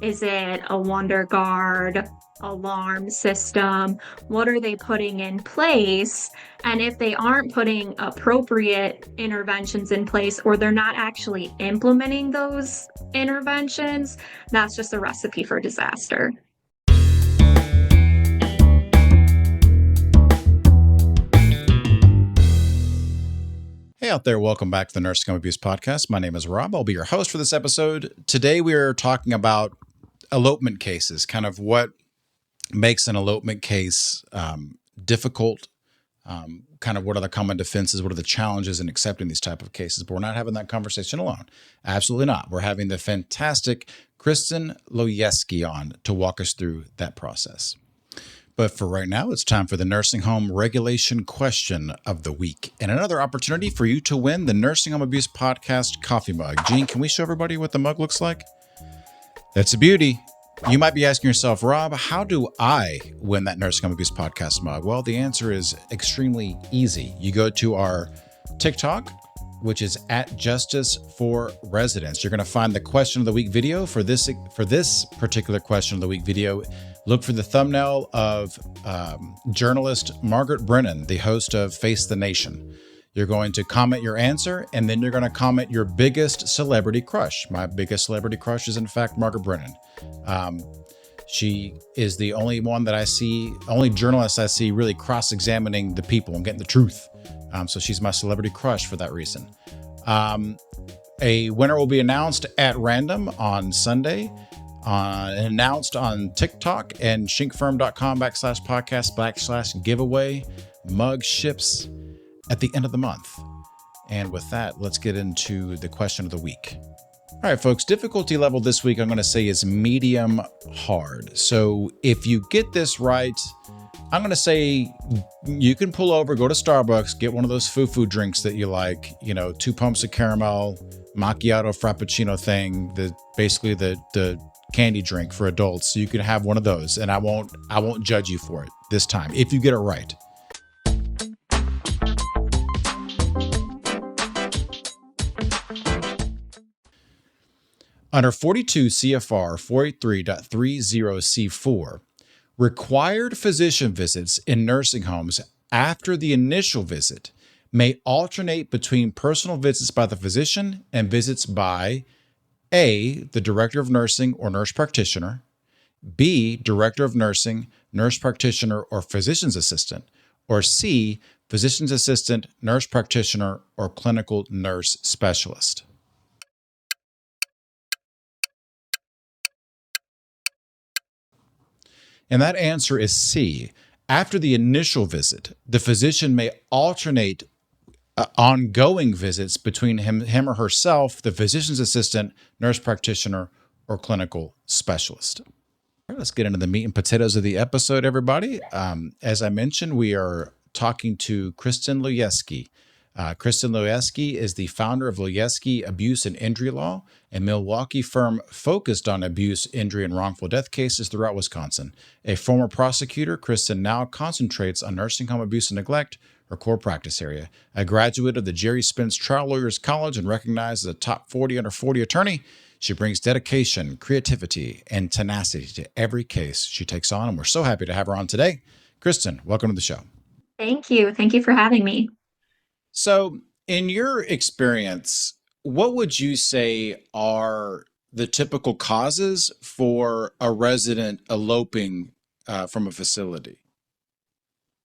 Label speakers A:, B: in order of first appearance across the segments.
A: Is it a Wonder Guard, alarm system? What are they putting in place? And if they aren't putting appropriate interventions in place or they're not actually implementing those interventions, that's just a recipe for disaster.
B: Hey out there, welcome back to the Nursing Home Abuse Podcast. My name is Rob. I'll be your host for this episode. Today we are talking about elopement cases, kind of what makes an elopement case difficult, kind of what are the common defenses, what are the challenges in accepting these type of cases. But we're not having that conversation alone. Absolutely not. We're having the fantastic Kristen Lojewski on to walk us through that process. But for right now, it's time for the Nursing Home Regulation Question of the Week and another opportunity for you to win the Nursing Home Abuse Podcast coffee mug. Gene, can we show everybody what the mug looks like? That's a beauty. You might be asking yourself, Rob, how do I win that Nursing Home Abuse Podcast mug? Well, the answer is extremely easy. You go to our TikTok, which is at Justice for Residents. You're going to find the Question of the Week video. For this particular Question of the Week video, look for the thumbnail of journalist Margaret Brennan, the host of Face the Nation. You're going to comment your answer, and then you're going to comment your biggest celebrity crush. My biggest celebrity crush is, in fact, Margaret Brennan. She is the only one that I see, only journalist I see really cross-examining the people and getting the truth. So she's my celebrity crush for that reason. A winner will be announced at random on Sunday, announced on TikTok and schenkfirm.com/podcast/giveaway. Mug ships at the end of the month. And with that, let's get into the question of the week. All right, folks, difficulty level this week I'm going to say is medium hard. So if you get this right, I'm going to say you can pull over, go to Starbucks, get one of those foo-foo drinks that you like, 2 pumps of caramel, macchiato, frappuccino thing, basically the candy drink for adults. So you can have one of those, and I won't judge you for it this time if you get it right. Under 42 CFR 483.30C4, required physician visits in nursing homes after the initial visit may alternate between personal visits by the physician and visits by A, the director of nursing or nurse practitioner, B, director of nursing, nurse practitioner, or physician's assistant, or C, physician's assistant, nurse practitioner, or clinical nurse specialist. And that answer is C. After the initial visit, the physician may alternate ongoing visits between him or herself, the physician's assistant, nurse practitioner, or clinical specialist. All right, let's get into the meat and potatoes of the episode, everybody. As I mentioned, we are talking to Kristen Lojewski. Kristen Lojewski is the founder of Lojewski Abuse and Injury Law, a Milwaukee firm focused on abuse, injury, and wrongful death cases throughout Wisconsin. A former prosecutor, Kristen now concentrates on nursing home abuse and neglect, her core practice area. A graduate of the Gerry Spence Trial Lawyers College and recognized as a top 40 under 40 attorney, she brings dedication, creativity, and tenacity to every case she takes on, and we're so happy to have her on today. Kristen, welcome to the show.
A: Thank you. Thank you for having me.
B: So, in your experience, what would you say are the typical causes for a resident eloping from a facility?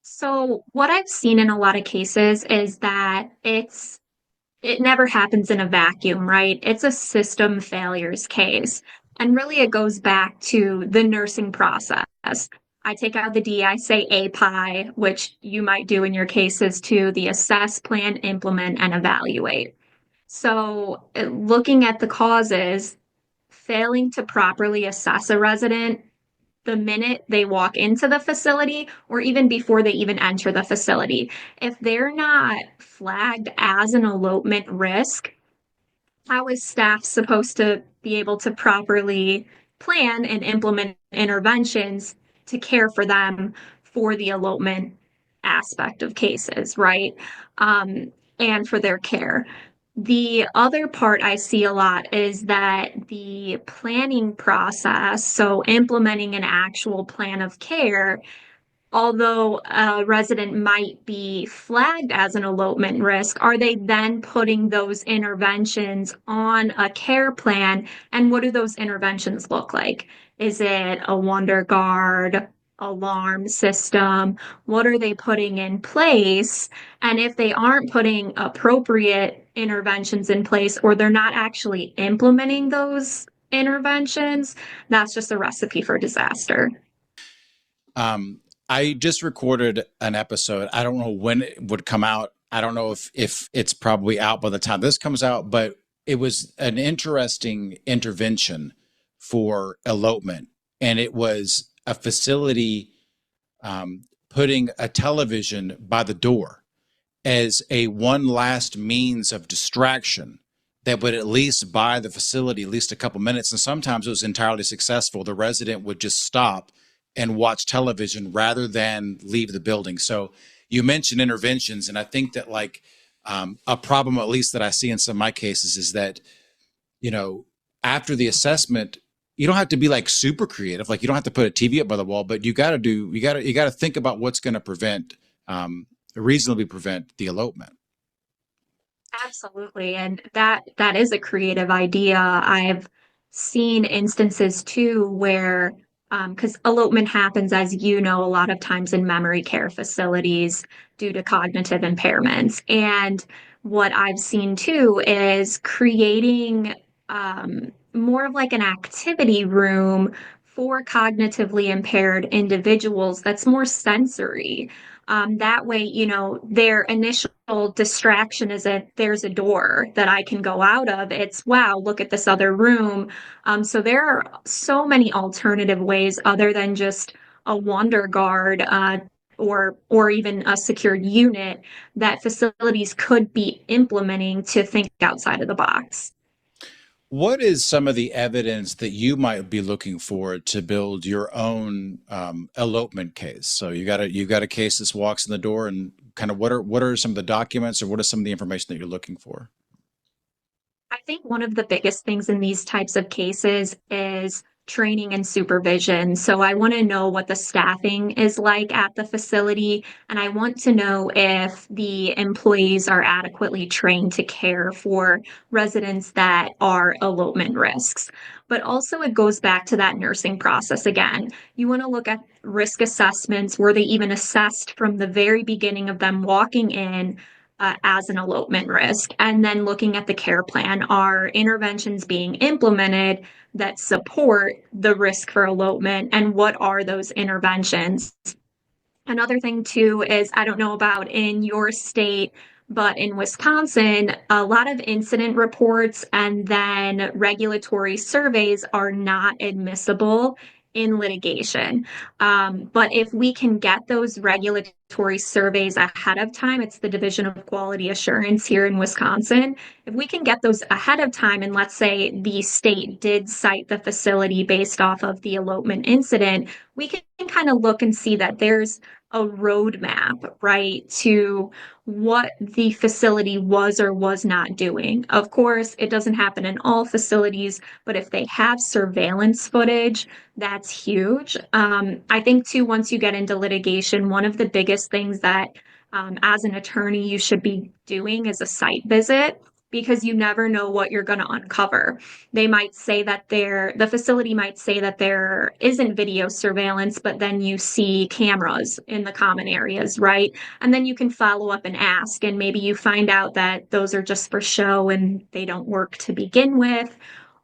A: So what I've seen in a lot of cases is that it never happens in a vacuum, right? It's a system failures case. And really it goes back to the nursing process. I take out the D, I say API, which you might do in your cases too, the assess, plan, implement, and evaluate. So looking at the causes, failing to properly assess a resident the minute they walk into the facility or even before they even enter the facility. If they're not flagged as an elopement risk, how is staff supposed to be able to properly plan and implement interventions to care for them for the elopement aspect of cases, right? And for their care. The other part I see a lot is that the planning process, so implementing an actual plan of care, although a resident might be flagged as an elopement risk, are they then putting those interventions on a care plan? And what do those interventions look like? Is it a wonder guard, alarm system? What are they putting in place? And if they aren't putting appropriate interventions in place, or they're not actually implementing those interventions, that's just a recipe for disaster.
B: Um, I just recorded an episode. I don't know when it would come out. I don't know if it's probably out by the time this comes out, but it was an interesting intervention for elopement, and it was a facility putting a television by the door as a one last means of distraction that would at least buy the facility at least a couple minutes. And sometimes it was entirely successful. The resident would just stop and watch television rather than leave the building. So you mentioned interventions, and I think that a problem, at least that I see in some of my cases, is that you know after the assessment, you don't have to be like super creative. Like you don't have to put a TV up by the wall, but you got to think about what's going to reasonably prevent the elopement.
A: Absolutely. And that is a creative idea. I've seen instances too where because elopement happens, as you know, a lot of times in memory care facilities due to cognitive impairments. And what I've seen too is creating more of like an activity room for cognitively impaired individuals that's more sensory. That way, their initial distraction is that there's a door that I can go out of. It's, wow, look at this other room. So there are so many alternative ways other than just a wonder guard, or even a secured unit that facilities could be implementing to think outside of the box.
B: What is some of the evidence that you might be looking for to build your own elopement case? So you got a case that walks in the door, and kind of what are some of the documents, or what is some of the information that you're looking for?
A: I think one of the biggest things in these types of cases is training and supervision. So I want to know what the staffing is like at the facility, and I want to know if the employees are adequately trained to care for residents that are elopement risks. But also, it goes back to that nursing process again. You want to look at risk assessments. Were they even assessed from the very beginning of them walking in? As an elopement risk, and then looking at the care plan. Are interventions being implemented that support the risk for elopement, and what are those interventions? Another thing too is, I don't know about in your state, but in Wisconsin, a lot of incident reports and then regulatory surveys are not admissible in litigation. But if we can get those regulatory surveys ahead of time, it's the Division of Quality Assurance here in Wisconsin. If we can get those ahead of time, and let's say the state did cite the facility based off of the elopement incident, we can kind of look and see that there's a roadmap, right, to what the facility was or was not doing. Of course, it doesn't happen in all facilities, but if they have surveillance footage, that's huge. I think, too, once you get into litigation, one of the biggest things that as an attorney you should be doing is a site visit, because you never know what you're going to uncover. They might say that the facility might say that there isn't video surveillance, but then you see cameras in the common areas, right? And then you can follow up and ask, and maybe you find out that those are just for show and they don't work to begin with.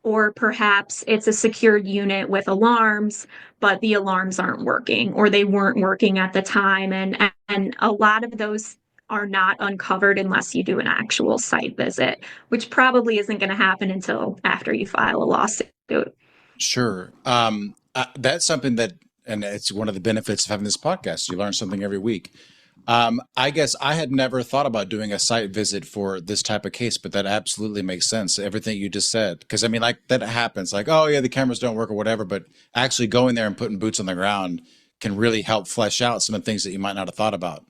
A: Or perhaps it's a secured unit with alarms, but the alarms aren't working, or they weren't working at the time. And a lot of those are not uncovered unless you do an actual site visit, which probably isn't going to happen until after you file a lawsuit.
B: Sure. That's something that, and it's one of the benefits of having this podcast. You learn something every week. I guess I had never thought about doing a site visit for this type of case, but that absolutely makes sense. Everything you just said, because I mean, like that happens. Like, oh yeah, the cameras don't work or whatever. But actually going there and putting boots on the ground can really help flesh out some of the things that you might not have thought about.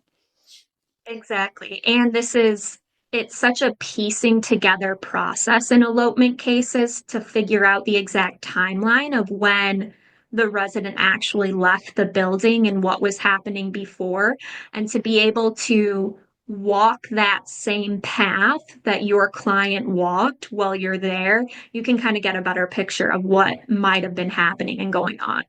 A: Exactly. And this is it's such a piecing together process in elopement cases to figure out the exact timeline of when the resident actually left the building and what was happening before, and to be able to walk that same path that your client walked while you're there, you can kind of get a better picture of what might have been happening and going on.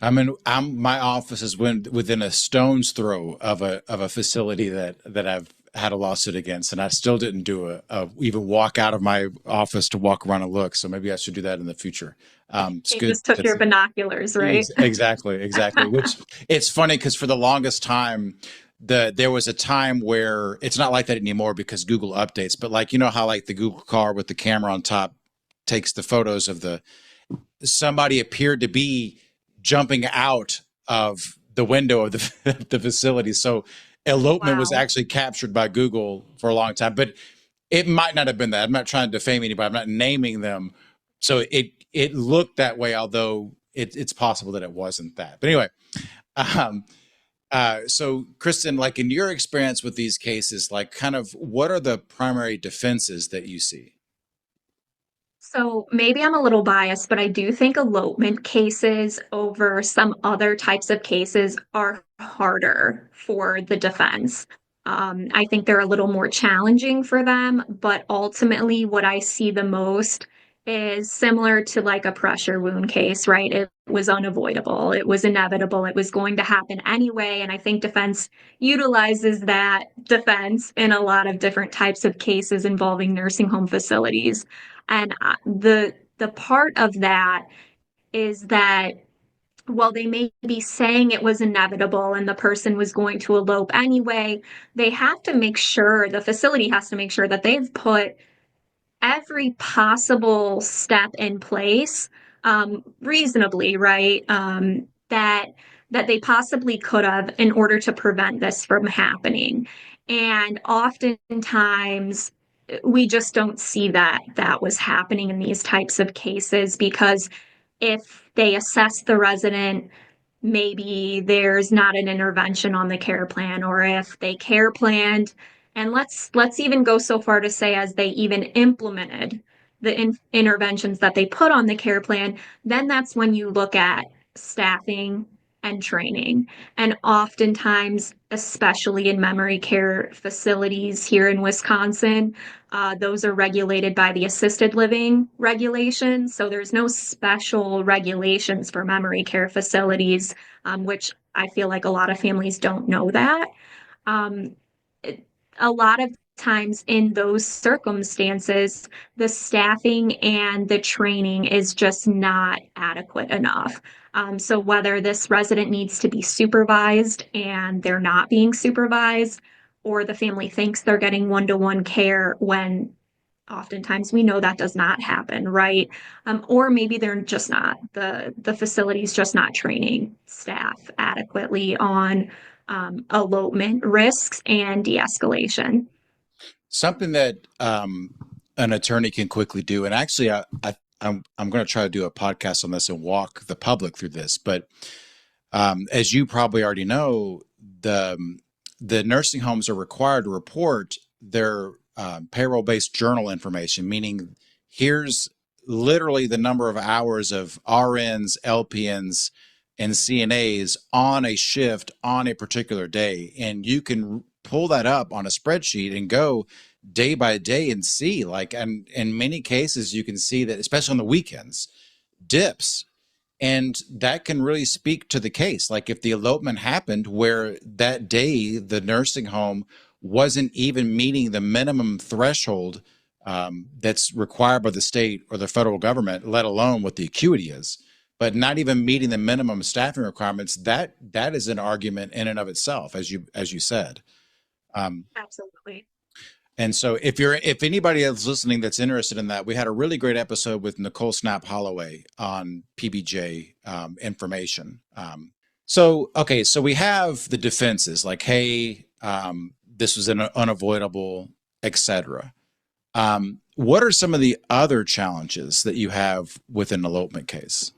B: I mean, my office is within a stone's throw of a facility that I've had a lawsuit against, and I still didn't do a even walk out of my office to walk around and look. So maybe I should do that in the future. It's
A: You
B: good.
A: just took your binoculars, right?
B: Exactly. Which it's funny because for the longest time, there was a time where it's not like that anymore because Google updates. But like you know how like the Google car with the camera on top takes the photos of the somebody appeared to be jumping out of the window of the facility. So elopement was
A: Wow.
B: actually captured by Google for a long time, but it might not have been that. I'm not trying to defame anybody. I'm not naming them. So it looked that way, although it's possible that it wasn't that. But anyway, um, so Kristen, like in your experience with these cases, like kind of what are the primary defenses that you see?
A: So maybe I'm a little biased, but I do think elopement cases over some other types of cases are harder for the defense. I think they're a little more challenging for them, but ultimately, what I see the most is similar to like a pressure wound case, right? It was unavoidable, it was inevitable, it was going to happen anyway. And I think defense utilizes that defense in a lot of different types of cases involving nursing home facilities. And the part of that is that while they may be saying it was inevitable and the person was going to elope anyway, they have to make sure, the facility has to make sure that they've put every possible step in place, reasonably, right? That they possibly could have in order to prevent this from happening. And oftentimes we just don't see that that was happening in these types of cases because if they assess the resident, maybe there's not an intervention on the care plan, or if they care planned, and let's even go so far to say as they even implemented the interventions that they put on the care plan, then that's when you look at staffing and training. And oftentimes, especially in memory care facilities here in Wisconsin, those are regulated by the assisted living regulations. So there's no special regulations for memory care facilities, which I feel like a lot of families don't know that. Um, a lot of times in those circumstances, the staffing and the training is just not adequate enough. So whether this resident needs to be supervised and they're not being supervised, or the family thinks they're getting one-to-one care when oftentimes we know that does not happen, right? Or maybe they're just not, the facility's just not training staff adequately on elopement risks and de-escalation.
B: Something that an attorney can quickly do, and actually, I'm going to try to do a podcast on this and walk the public through this. But as you probably already know, the nursing homes are required to report their payroll-based journal information, meaning here's literally the number of hours of RNs, LPNs, and CNAs on a shift on a particular day, and you can pull that up on a spreadsheet and go day by day and see like and in many cases you can see that especially on the weekends dips, and that can really speak to the case. Like if the elopement happened where that day the nursing home wasn't even meeting the minimum threshold that's required by the state or the federal government, let alone what the acuity is, but not even meeting the minimum staffing requirements, that is an argument in and of itself, as you said. Um,
A: Absolutely.
B: and so if anybody else listening that's interested in that, we had a really great episode with Nicole Snap Holloway on PBJ information. So okay, so we have the defenses like, hey, this was an unavoidable, etc. What are some of the other challenges that you have with an elopement case?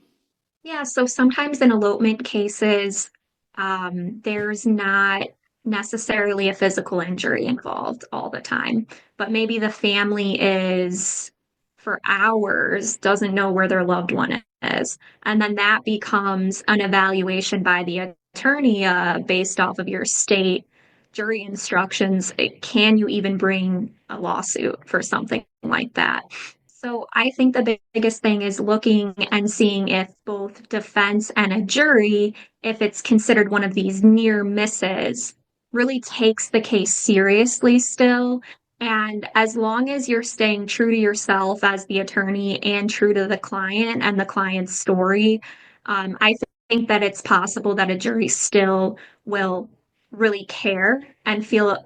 A: Yeah, so sometimes in elopement cases, there's not necessarily a physical injury involved all the time, but maybe the family is for hours doesn't know where their loved one is. And then that becomes an evaluation by the attorney based off of your state jury instructions. Can you even bring a lawsuit for something like that? So I think the biggest thing is looking and seeing if both defense and a jury, if it's considered one of these near misses, really takes the case seriously still. And as long as you're staying true to yourself as the attorney and true to the client and the client's story, I think that it's possible that a jury still will really care and feel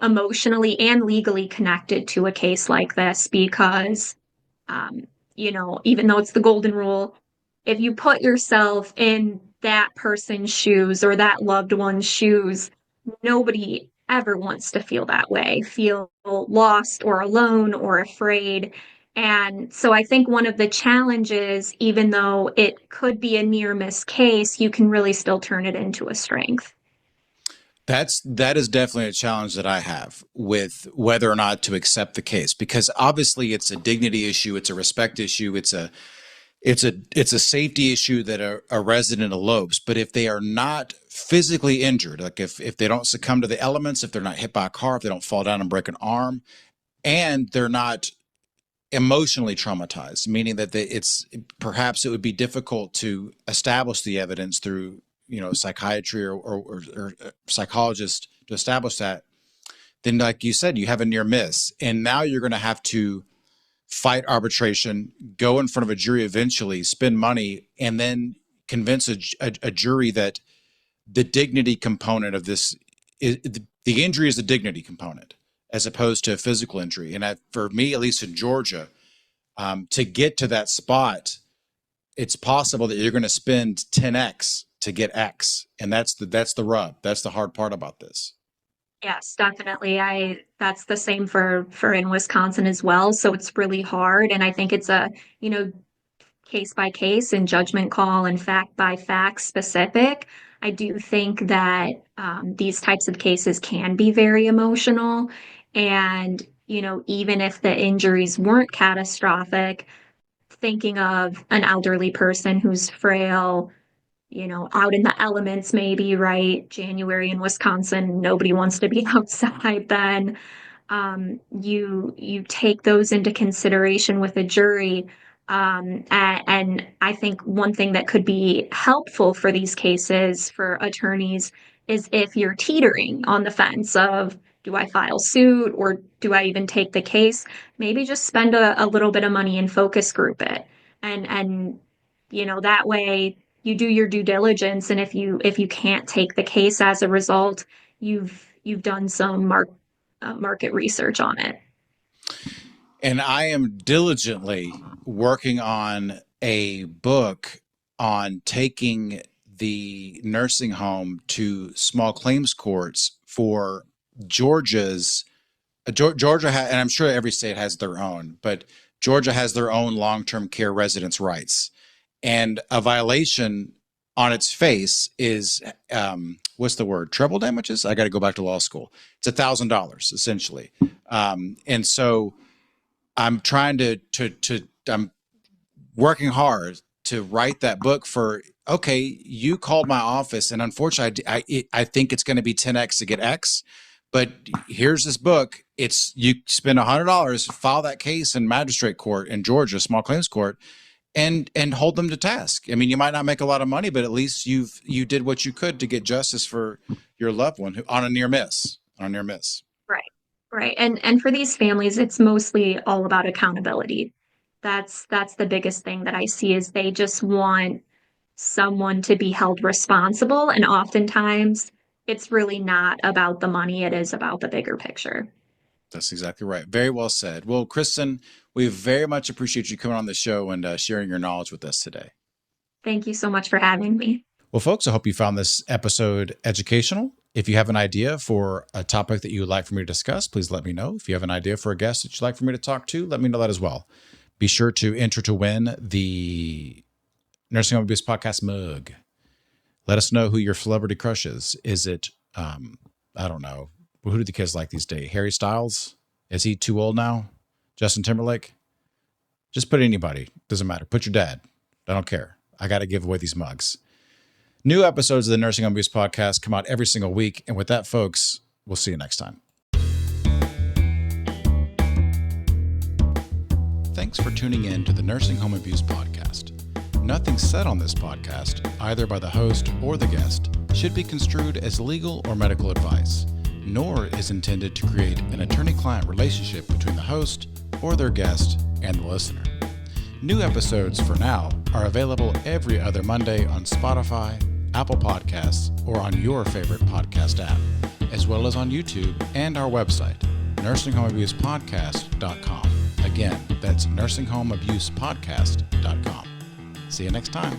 A: emotionally and legally connected to a case like this because, um, even though it's the golden rule, if you put yourself in that person's shoes or that loved one's shoes, nobody ever wants to feel that way, feel lost or alone or afraid. And so I think one of the challenges, even though it could be a near miss case, you can really still turn it into a strength.
B: That is definitely a challenge that I have with whether or not to accept the case, because obviously it's a dignity issue, it's a respect issue, it's a safety issue that a resident elopes. But if they are not physically injured, like if they don't succumb to the elements, if they're not hit by a car, if they don't fall down and break an arm, and they're not emotionally traumatized, meaning that it's perhaps it would be difficult to establish the evidence through psychiatry or psychologist to establish that, then like you said, you have a near miss, and now you're going to have to fight arbitration, go in front of a jury eventually, spend money, and then convince a jury that the dignity component of this is the injury is the dignity component as opposed to a physical injury. And for me, at least in Georgia, to get to that spot, it's possible that you're going to spend 10x to get X, and that's the rub. That's the hard part about this.
A: Yes, definitely. That's the same for in Wisconsin as well. So it's really hard. And I think it's a, case by case and judgment call and fact by fact specific. I do think that these types of cases can be very emotional. And, even if the injuries weren't catastrophic, thinking of an elderly person who's frail, out in the elements, maybe, right? January in Wisconsin, nobody wants to be outside then. You take those into consideration with a jury. And I think one thing that could be helpful for these cases for attorneys is if you're teetering on the fence of, do I file suit or do I even take the case? Maybe just spend a little bit of money and focus group it. And that way you do your due diligence. And if you can't take the case as a result, you've done some market research on it.
B: And I am diligently working on a book on taking the nursing home to small claims courts for Georgia's. Georgia, and I'm sure every state has their own, but Georgia has their own long-term care residents' rights. And a violation on its face is what's the word? Treble damages. I got to go back to law school. It's $1,000 essentially, and so I'm trying I'm working hard to write that book for. Okay, you called my office, and unfortunately, I think it's going to be 10x to get X. But here's this book. It's you spend $100, file that case in magistrate court in Georgia, small claims court, and hold them to task. I mean, you might not make a lot of money, but at least you did what you could to get justice for your loved one on a near miss. On a near miss.
A: Right. Right. And for these families, it's mostly all about accountability. That's the biggest thing that I see is they just want someone to be held responsible. And oftentimes it's really not about the money. It is about the bigger picture.
B: That's exactly right. Very well said. Well, Kristen, we very much appreciate you coming on the show and sharing your knowledge with us today.
A: Thank you so much for having me.
B: Well, folks, I hope you found this episode educational. If you have an idea for a topic that you would like for me to discuss, please let me know. If you have an idea for a guest that you'd like for me to talk to, let me know that as well. Be sure to enter to win the Nursing Home Abuse Podcast mug. Let us know who your celebrity crush is. Is it I don't know. Who do the kids like these days? Harry Styles? Is he too old now? Justin Timberlake? Just put anybody. Doesn't matter. Put your dad. I don't care. I got to give away these mugs. New episodes of the Nursing Home Abuse Podcast come out every single week. And with that, folks, we'll see you next time. Thanks for tuning in to the Nursing Home Abuse Podcast. Nothing said on this podcast, either by the host or the guest, should be construed as legal or medical advice, nor is intended to create an attorney-client relationship between the host or their guest and the listener. New episodes for now are available every other Monday on Spotify, Apple Podcasts, or on your favorite podcast app, as well as on YouTube and our website, nursinghomeabusepodcast.com. Again, that's nursinghomeabusepodcast.com. See you next time.